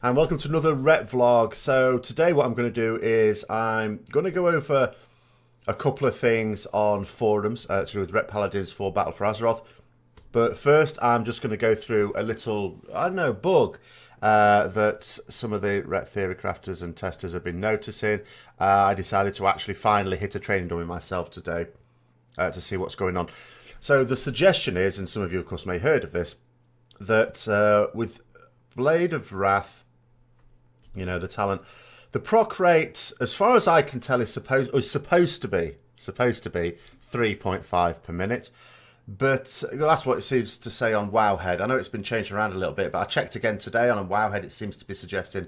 And welcome to another Retvlog. So today what I'm going to do is I'm going to go over a couple of things on forums to do with Ret Paladins for Battle for Azeroth. But first I'm just going to go through a little, bug that some of the Ret theory crafters and testers have been noticing. I decided to actually finally hit a training dummy myself today to see what's going on. So the suggestion is, and some of you of course may have heard of this, that with Blade of Wrath, you know, the talent, the proc rate, as far as I can tell, is supposed to be 3.5 per minute. But that's what it seems to say on Wowhead. I know it's been changed around a little bit, but I checked again today on Wowhead. It seems to be suggesting,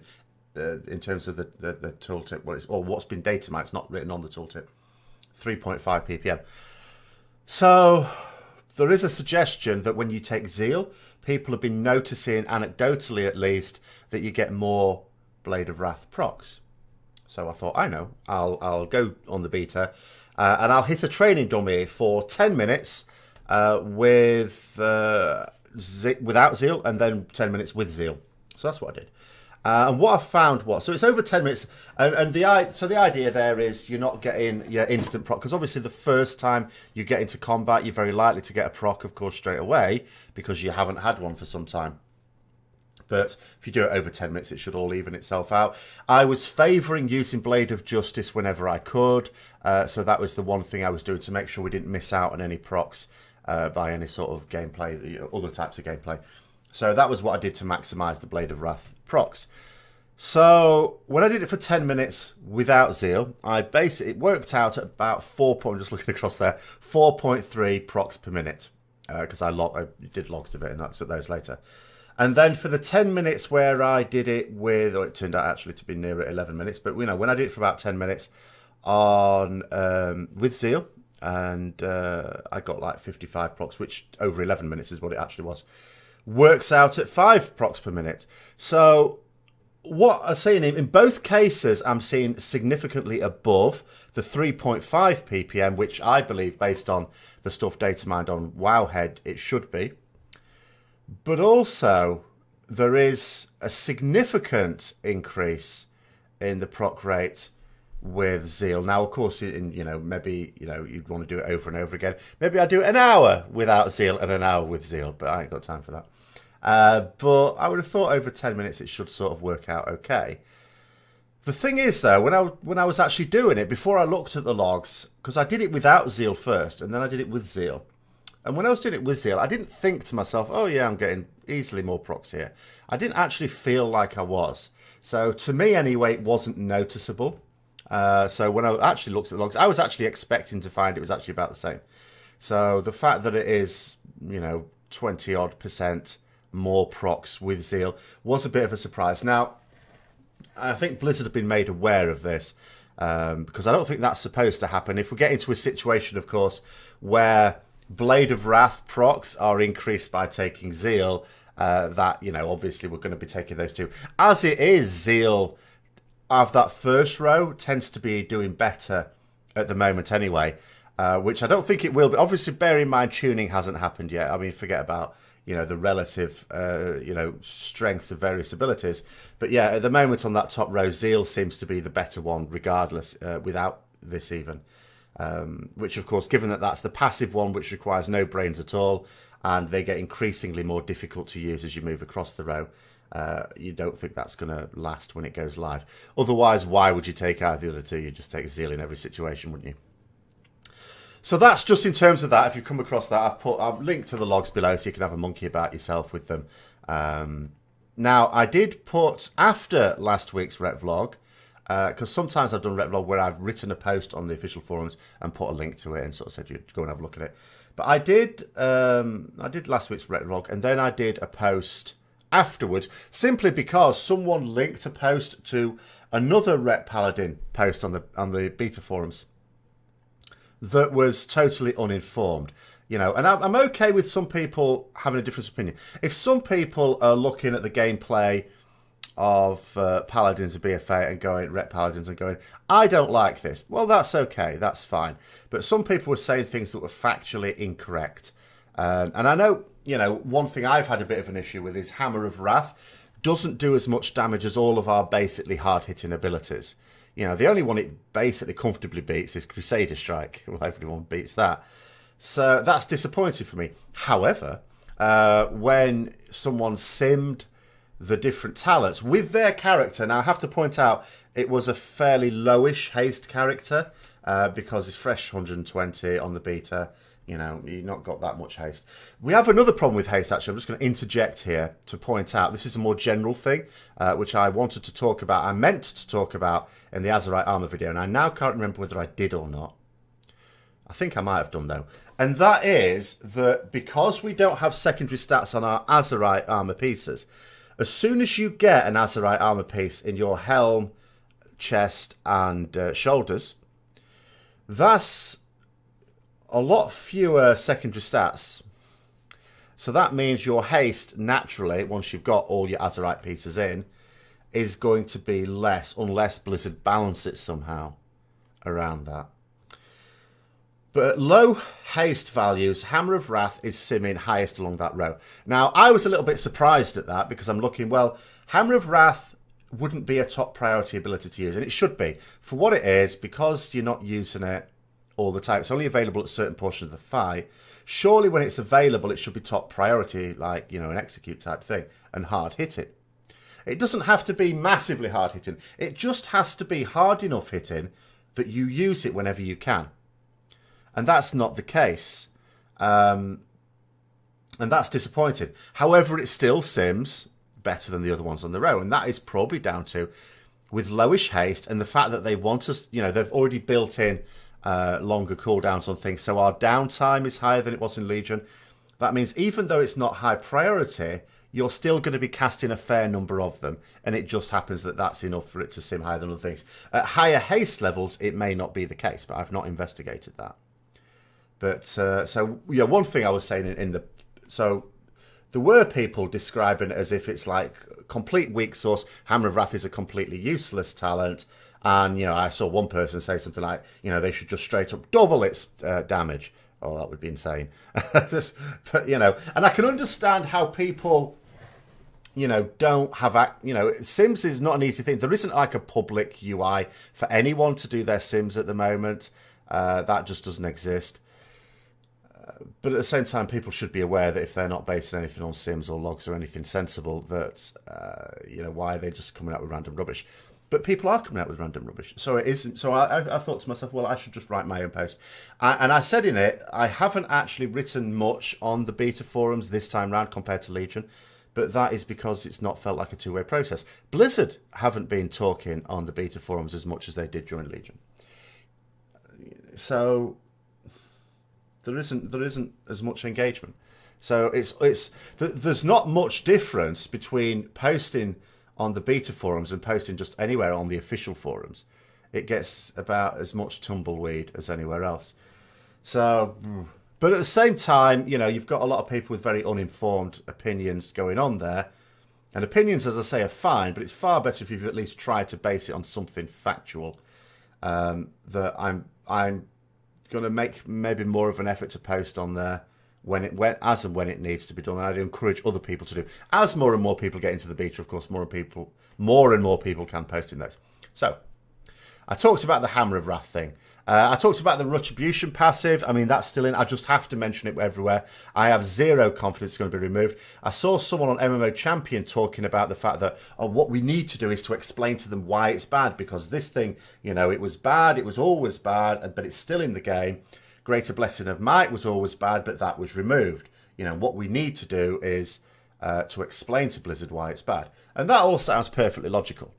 in terms of the tooltip, what's been data mined, it's not written on the tooltip, 3.5 ppm. So there is a suggestion that when you take Zeal, people have been noticing, anecdotally at least, that you get more Blade of Wrath procs. So I thought, I'll go on the beta and I'll hit a training dummy for 10 minutes without Zeal, and then 10 minutes with Zeal. So that's what I did. And what I found was, so it's over 10 minutes, and the idea there is you're not getting your instant proc, because obviously the first time you get into combat, you're very likely to get a proc, of course, straight away, because you haven't had one for some time. But if you do it over 10 minutes, it should all even itself out. I was favouring using Blade of Justice whenever I could, so that was the one thing I was doing to make sure we didn't miss out on any procs by any sort of gameplay, other types of gameplay. So that was what I did to maximise the Blade of Wrath procs. So when I did it for 10 minutes without Zeal, it worked out at about 4. I'm just looking across there, 4.3 procs per minute, because I did logs of it and I looked at those later. And then for the 10 minutes where I did it with, or it turned out actually to be nearer 11 minutes, but you know, when I did it for about 10 minutes on with Zeal, and I got like 55 procs, which over 11 minutes is what it actually was, works out at 5 procs per minute. So what I'm saying, in both cases, I'm seeing significantly above the 3.5 ppm, which I believe, based on the stuff data mined on Wowhead, it should be. But also, there is a significant increase in the proc rate with Zeal. Now, of course, maybe you'd want to do it over and over again. Maybe I do an hour without Zeal and an hour with Zeal, but I ain't got time for that. But I would have thought over 10 minutes it should sort of work out okay. The thing is, though, when I was actually doing it, before I looked at the logs, because I did it without Zeal first, and then I did it with Zeal. And when I was doing it with Zeal, I didn't think to myself, oh yeah, I'm getting easily more procs here. I didn't actually feel like I was. So to me anyway, it wasn't noticeable. So when I actually looked at the logs, I was actually expecting to find it was actually about the same. So the fact that it is, 20 odd % more procs with Zeal was a bit of a surprise. Now, I think Blizzard have been made aware of this, because I don't think that's supposed to happen. If we get into a situation, of course, where Blade of Wrath procs are increased by taking Zeal, obviously we're going to be taking those two. As it is, Zeal, of that first row, tends to be doing better at the moment anyway, which I don't think it will be. Obviously, bear in mind, tuning hasn't happened yet. I mean, forget about, the relative, strengths of various abilities. But yeah, at the moment on that top row, Zeal seems to be the better one, regardless, without this even. Which, of course, given that that's the passive one, which requires no brains at all, and they get increasingly more difficult to use as you move across the row, you don't think that's going to last when it goes live. Otherwise, why would you take either of the two? You'd just take Zeal in every situation, wouldn't you? So that's just in terms of that. If you come across that, I've linked to the logs below so you can have a monkey about yourself with them. Now, I did put, after last week's Retvlog, because sometimes I've done Retvlog where I've written a post on the official forums and put a link to it and sort of said you'd go and have a look at it. But I did last week's Retvlog, and then I did a post afterwards, simply because someone linked a post to another Ret Paladin post on the beta forums that was totally uninformed. And I'm okay with some people having a different opinion. If some people are looking at the gameplay of Paladins of BFA and going, Ret Paladins, and going, I don't like this. Well, that's okay. That's fine. But some people were saying things that were factually incorrect. And I know, one thing I've had a bit of an issue with is Hammer of Wrath doesn't do as much damage as all of our basically hard-hitting abilities. You know, the only one it basically comfortably beats is Crusader Strike. Well, everyone beats that. So that's disappointing for me. However, when someone simmed the different talents with their character, now I have to point out it was a fairly lowish haste character because it's fresh 120 on the beta. You know, you've not got that much haste. We have another problem with haste, actually. I'm just going to interject here to point out. This is a more general thing, which I wanted to talk about. I meant to talk about in the Azeroth armor video, and I now can't remember whether I did or not. I think I might have done, though. And that is that because we don't have secondary stats on our Azeroth armor pieces, as soon as you get an Azeroth armor piece in your helm, chest, and shoulders, that's a lot fewer secondary stats. So that means your haste, naturally, once you've got all your Azeroth pieces in, is going to be less, unless Blizzard balance it somehow around that. But at low haste values, Hammer of Wrath is simming highest along that row. Now, I was a little bit surprised at that because I'm looking, well, Hammer of Wrath wouldn't be a top priority ability to use, and it should be. For what it is, because you're not using it all the time, it's only available at certain portions of the fight. Surely when it's available, it should be top priority, like, you know, an execute type thing, and hard hitting. It doesn't have to be massively hard hitting. It just has to be hard enough hitting that you use it whenever you can. And that's not the case. And that's disappointing. However, it still sims better than the other ones on the row. And that is probably down to, with lowish haste and the fact that they want us, you know, they've already built in longer cooldowns on things. So our downtime is higher than it was in Legion. That means even though it's not high priority, you're still going to be casting a fair number of them. And it just happens that that's enough for it to sim higher than other things. At higher haste levels, it may not be the case, but I've not investigated that. But, so, yeah, one thing I was saying so there were people describing it as if it's like complete weak source. Hammer of Wrath is a completely useless talent. And, you know, I saw one person say something like, you know, they should just straight up double its damage. Oh, that would be insane. But, you know, and I can understand how people, you know, don't have, you know, Sims is not an easy thing. There isn't like a public UI for anyone to do their Sims at the moment. That just doesn't exist. But at the same time, people should be aware that if they're not basing anything on Sims or logs or anything sensible, that, you know, why are they just coming out with random rubbish? But people are coming out with random rubbish. So it isn't. So I thought to myself, well, I should just write my own post. And I said in it, I haven't actually written much on the beta forums this time round compared to Legion. But that is because it's not felt like a two-way process. Blizzard haven't been talking on the beta forums as much as they did during Legion. So there isn't as much engagement. So there's not much difference between posting on the beta forums and posting just anywhere on the official forums. It gets about as much tumbleweed as anywhere else. So, but at the same time, you know, you've got a lot of people with very uninformed opinions going on there. And opinions, as I say, are fine, but it's far better if you've at least tried to base it on something factual. That I'm going to make maybe more of an effort to post on there as and when it needs to be done, and I'd encourage other people to do. As more and more people get into the beta, of course, more and more people can post in those. So, I talked about the Hammer of Wrath thing. I talked about the Retribution passive. I mean, that's still in. I just have to mention it everywhere. I have zero confidence it's going to be removed. I saw someone on MMO Champion talking about the fact that what we need to do is to explain to them why it's bad, because this thing, you know, it was bad, it was always bad, but it's still in the game. Greater Blessing of Might was always bad, but that was removed. You know, what we need to do is to explain to Blizzard why it's bad. And that all sounds perfectly logical.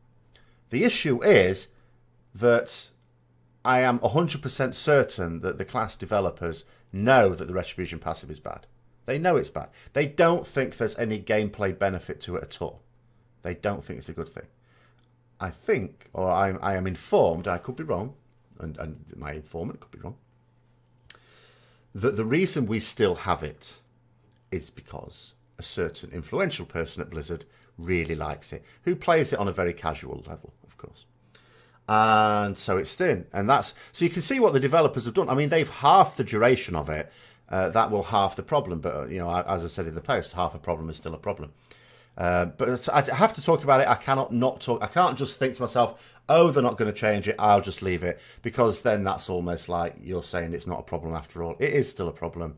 The issue is that I am 100% certain that the class developers know that the Retribution passive is bad. They know it's bad. They don't think there's any gameplay benefit to it at all. They don't think it's a good thing. I think, or I am informed, I could be wrong, and my informant could be wrong, that the reason we still have it is because a certain influential person at Blizzard really likes it, who plays it on a very casual level, of course. And so it's in. And that's, so you can see what the developers have done. I mean, they've halved the duration of it. That will halve the problem. But, you know, as I said in the post, half a problem is still a problem. But I have to talk about it. I cannot not talk. I can't just think to myself, oh, they're not going to change it, I'll just leave it. Because then that's almost like you're saying it's not a problem after all. It is still a problem.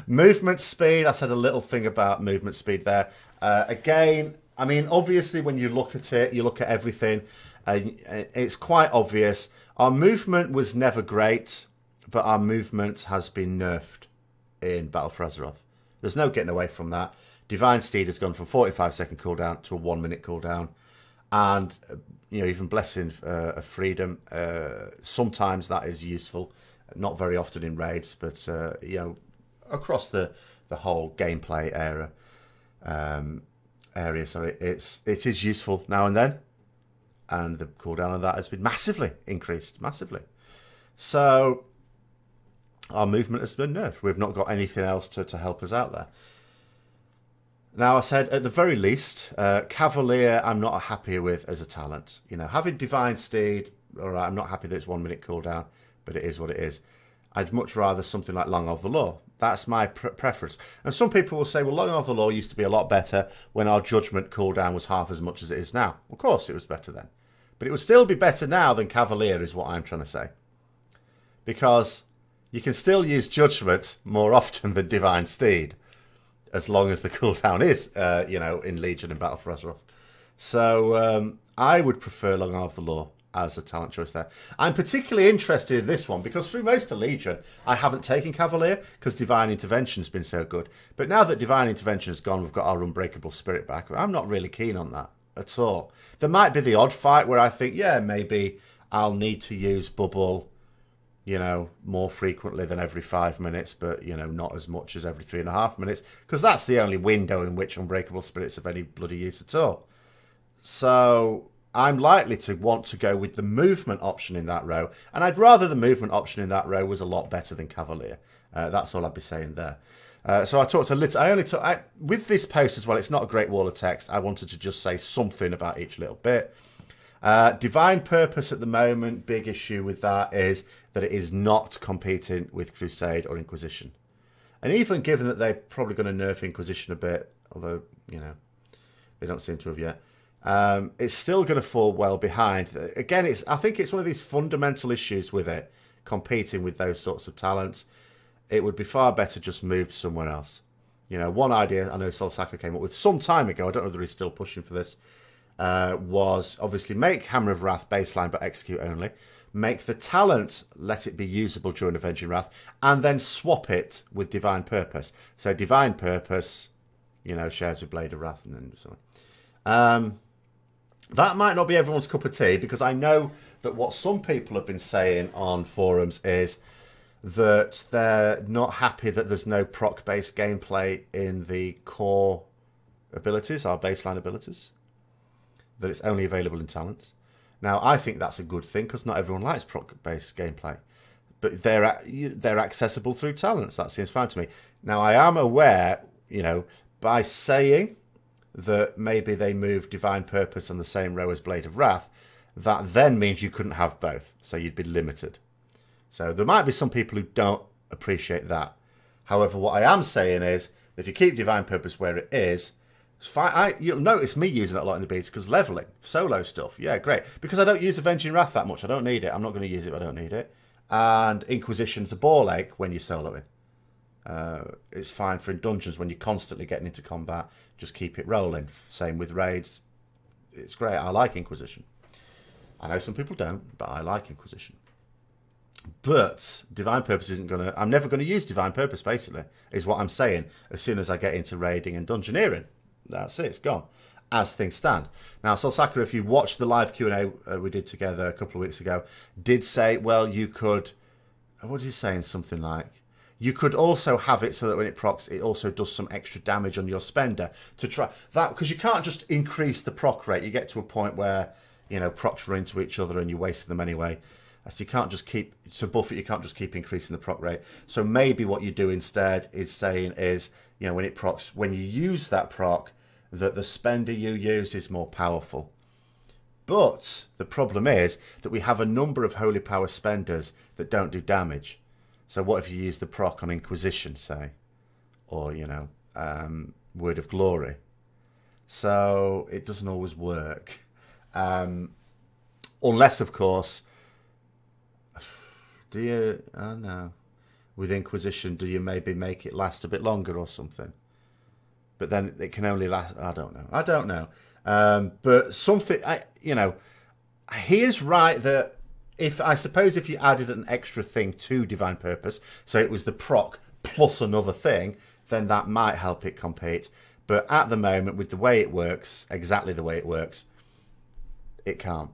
Movement speed. I said a little thing about movement speed there. Again, I mean, obviously when you look at it, you look at everything, it's quite obvious. Our movement was never great, but our movement has been nerfed in Battle for Azeroth. There's no getting away from that. Divine Steed has gone from 45-second cooldown to a 1-minute cooldown. And, you know, even Blessing of Freedom, sometimes that is useful. Not very often in raids, but, you know, across the whole gameplay area, sorry, it is useful now and then. And the cooldown on that has been massively increased, massively. So our movement has been nerfed. We've not got anything else to help us out there. Now, I said, at the very least, Cavalier I'm not happy with as a talent. You know, having Divine Steed, all right, I'm not happy that it's 1-minute cooldown, but it is what it is. I'd much rather something like Long of the Law. That's my preference. And some people will say, well, Long of the Law used to be a lot better when our Judgment cooldown was half as much as it is now. Of course, it was better then. But it would still be better now than Cavalier is what I'm trying to say. Because you can still use Judgment more often than Divine Steed, as long as the cooldown is, you know, in Legion and Battle for Azeroth. So I would prefer Long of the Law as a talent choice there. I'm particularly interested in this one because through most of Legion, I haven't taken Cavalier because Divine Intervention's been so good. But now that Divine Intervention's gone, we've got our Unbreakable Spirit back. I'm not really keen on that at all. There might be the odd fight where I think, yeah, maybe I'll need to use Bubble, you know, more frequently than every 5 minutes, but, you know, not as much as every 3.5 minutes, because that's the only window in which Unbreakable Spirit's of any bloody use at all. So I'm likely to want to go with the movement option in that row, and I'd rather the movement option in that row was a lot better than Cavalier. That's all I'd be saying there. So I talked a little. With this post as well, it's not a great wall of text. I wanted to just say something about each little bit. Divine Purpose at the moment, big issue with that is that it is not competing with Crusade or Inquisition. And even given that they're probably going to nerf Inquisition a bit, although, you know, they don't seem to have yet, it's still going to fall well behind. Again, I think it's one of these fundamental issues with it, competing with those sorts of talents. It would be far better just moved somewhere else. You know, one idea I know Sol Sacco came up with some time ago, I don't know whether he's still pushing for this, was obviously make Hammer of Wrath baseline but execute only, make the talent, let it be usable during Avenging Wrath, and then swap it with Divine Purpose. So Divine Purpose, you know, shares with Blade of Wrath and then so on. That might not be everyone's cup of tea, because I know that what some people have been saying on forums is that they're not happy that there's no proc-based gameplay in the core abilities, our baseline abilities, that it's only available in talents. Now, I think that's a good thing, because not everyone likes proc-based gameplay, but they're accessible through talents. That seems fine to me. Now, I am aware, you know, by saying that maybe they moved Divine Purpose on the same row as Blade of Wrath, that then means you couldn't have both, so you'd be limited. So there might be some people who don't appreciate that. However, what I am saying is, if you keep Divine Purpose where it is, it's fine. You'll notice me using it a lot in the beats, because leveling, solo stuff, yeah, great. Because I don't use Avenging Wrath that much, I don't need it. I'm not going to use it if I don't need it. And Inquisition's a ball ache when you're soloing. It's fine for in dungeons when you're constantly getting into combat. Just keep it rolling. Same with raids. It's great. I like Inquisition. I know some people don't, but I like Inquisition. But Divine Purpose isn't going to... I'm never going to use Divine Purpose, basically, is what I'm saying, as soon as I get into raiding and dungeoneering. That's it. It's gone, as things stand. Now, Sol Sacco, if you watched the live Q&A we did together a couple of weeks ago, did say, well, you could... What did he say? Something like... You could also have it so that when it procs, it also does some extra damage on your spender to try that, because you can't just increase the proc rate. You get to a point where, you know, procs run into each other and you're wasting them anyway. So you can't just keep, to buff it, you can't just keep increasing the proc rate. So maybe what you do instead is saying is, you know, when it procs, when you use that proc, that the spender you use is more powerful. But the problem is that we have a number of holy power spenders that don't do damage. So what if you use the proc on Inquisition, say? or Word of Glory. So it doesn't always work. Unless, of course, do you, I don't know, with Inquisition, do you maybe make it last a bit longer or something? But then it can only last, I don't know. But something, he is right that I suppose if you added an extra thing to Divine Purpose, so it was the proc plus another thing, then that might help it compete. But at the moment, with the way it works, exactly the way it works, it can't.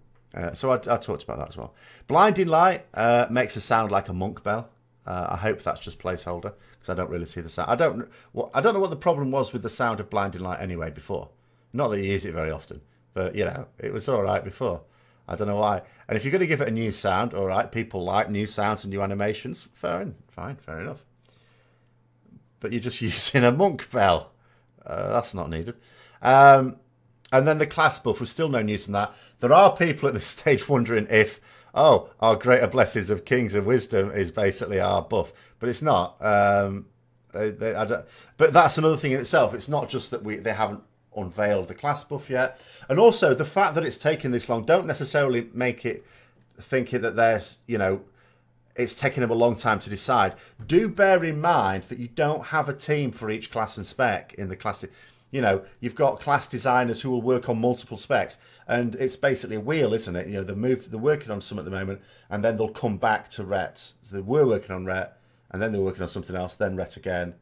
So I talked about that as well. Blinding Light makes a sound like a monk bell. I hope that's just placeholder, because I don't really see the sound. I don't know what the problem was with the sound of Blinding Light anyway before. Not that you use it very often, but it was all right before. I don't know why. And if you're going to give it a new sound, all right, people like new sounds and new animations. Fair enough. But you're just using a monk bell. That's not needed. And then the class buff was still no news in that. There are people at this stage wondering if, our Greater Blessings of Kings of Wisdom is basically our buff. But it's not. But that's another thing in itself. It's not just that they haven't unveiled the class buff yet. And also, the fact that it's taken this long, don't necessarily make it thinking that there's, it's taken them a long time to decide. Do bear in mind that you don't have a team for each class and spec in the class. You've got class designers who will work on multiple specs, and it's basically a wheel, isn't it? They're working on some at the moment, and then they'll come back to Ret. So they were working on Ret, and then they're working on something else, then Ret again,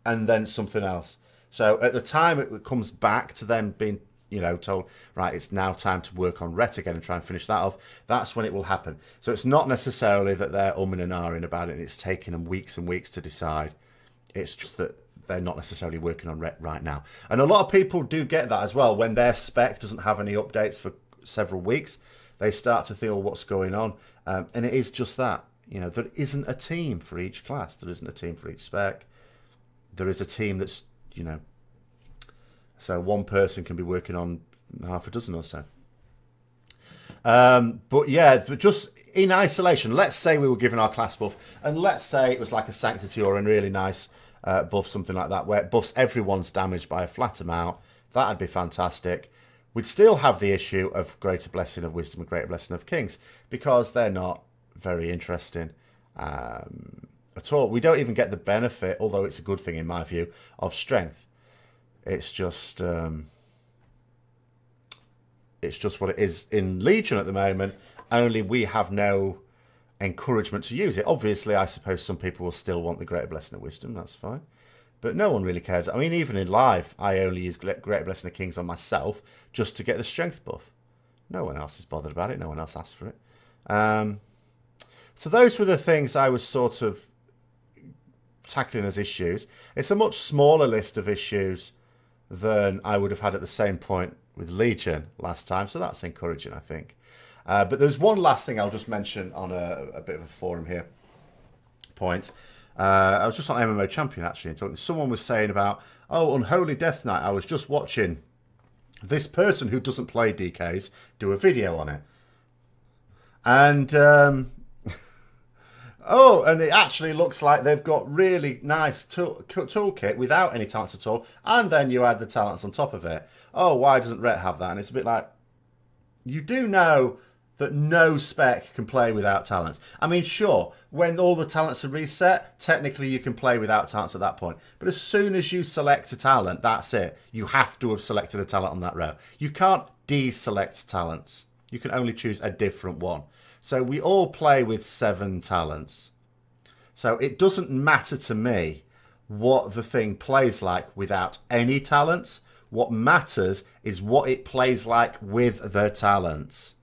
and then something else. So at the time it comes back to them being, told, right, it's now time to work on Ret again and try and finish that off, that's when it will happen. So it's not necessarily that they're umming and ahhing about it and it's taking them weeks and weeks to decide. It's just that they're not necessarily working on Ret right now. And a lot of people do get that as well. When their spec doesn't have any updates for several weeks, they start to feel what's going on. And it is just that. There isn't a team for each class. There isn't a team for each spec. There is a team that's, so one person can be working on half a dozen or so. But just in isolation, let's say we were given our class buff, and let's say it was like a Sanctity or a really nice buff, something like that, where it buffs everyone's damage by a flat amount. That'd be fantastic. We'd still have the issue of Greater Blessing of Wisdom and Greater Blessing of Kings, because they're not very interesting at all. We don't even get the benefit, although it's a good thing in my view, of Strength. It's just what it is in Legion at the moment, only we have no encouragement to use it. Obviously, I suppose some people will still want the Greater Blessing of Wisdom, that's fine. But no one really cares. I mean, even in live, I only use Greater Blessing of Kings on myself just to get the Strength buff. No one else is bothered about it, no one else asked for it. So those were the things I was sort of tackling as issues. It's a much smaller list of issues than I would have had at the same point with Legion last time, so that's encouraging, I think. But there's one last thing I'll just mention on a bit of a forum here point. I was just on MMO Champion actually, and talking. Someone was saying about, Unholy Death Knight, I was just watching this person who doesn't play DKs do a video on it. And and it actually looks like they've got really nice toolkit without any talents at all. And then you add the talents on top of it. Why doesn't Ret have that? And it's a bit like, you do know that no spec can play without talents. I mean, sure, when all the talents are reset, technically you can play without talents at that point. But as soon as you select a talent, that's it. You have to have selected a talent on that row. You can't deselect talents. You can only choose a different one. So we all play with 7 talents. So it doesn't matter to me what the thing plays like without any talents. What matters is what it plays like with the talents.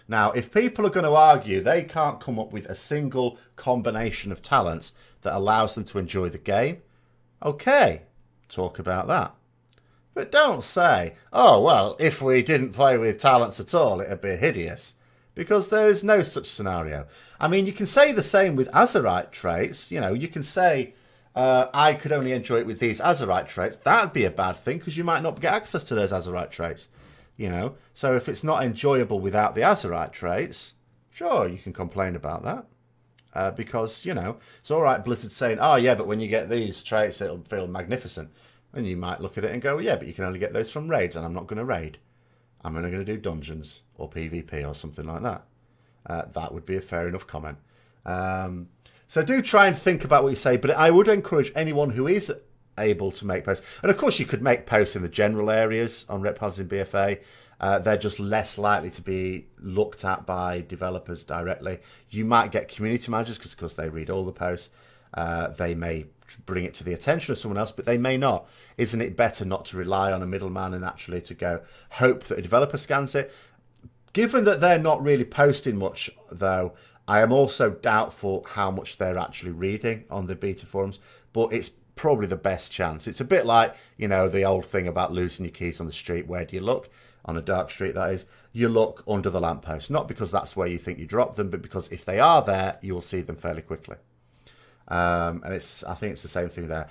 Now, if people are going to argue they can't come up with a single combination of talents that allows them to enjoy the game, okay, talk about that. But don't say, if we didn't play with talents at all, it'd be hideous. Because there is no such scenario. I mean, you can say the same with Azeroth traits. You can say, I could only enjoy it with these Azeroth traits. That'd be a bad thing, because you might not get access to those Azeroth traits. So if it's not enjoyable without the Azeroth traits, sure, you can complain about that. because, you know, it's all right Blizzard saying, oh, yeah, but when you get these traits, it'll feel magnificent. And you might look at it and go, yeah, but you can only get those from raids, and I'm not going to raid. I'm only going to do dungeons or PvP or something like that. That would be a fair enough comment. So do try and think about what you say, but I would encourage anyone who is able to make posts. And of course, you could make posts in the general areas on Ret Paladins in BFA. They're just less likely to be looked at by developers directly. You might get community managers because they read all the posts. They may bring it to the attention of someone else, but they may not. Isn't it better not to rely on a middleman and actually to go hope that a developer scans it? Given that they're not really posting much, though, I am also doubtful how much they're actually reading on the beta forums, but it's probably the best chance. It's a bit like, you know, the old thing about losing your keys on the street. Where do you look? On a dark street, that is. You look under the lamppost, not because that's where you think you dropped them, but because if they are there, you will see them fairly quickly. And I think it's the same thing there.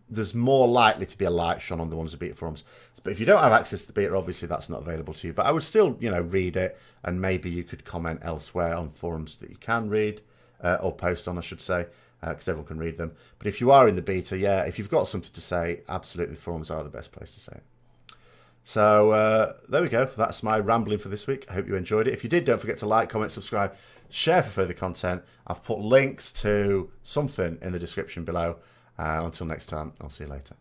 There's more likely to be a light shone on the ones that beta forums. But if you don't have access to the beta, obviously that's not available to you. But I would still, you know, read it, and maybe you could comment elsewhere on forums that you can read, or post on, I should say, because everyone can read them. But if you are in the beta, yeah, if you've got something to say, absolutely, forums are the best place to say it. So there we go. That's my rambling for this week. I hope you enjoyed it. If you did, don't forget to like, comment, subscribe, share for further content. I've put links to something in the description below. Until next time, I'll see you later.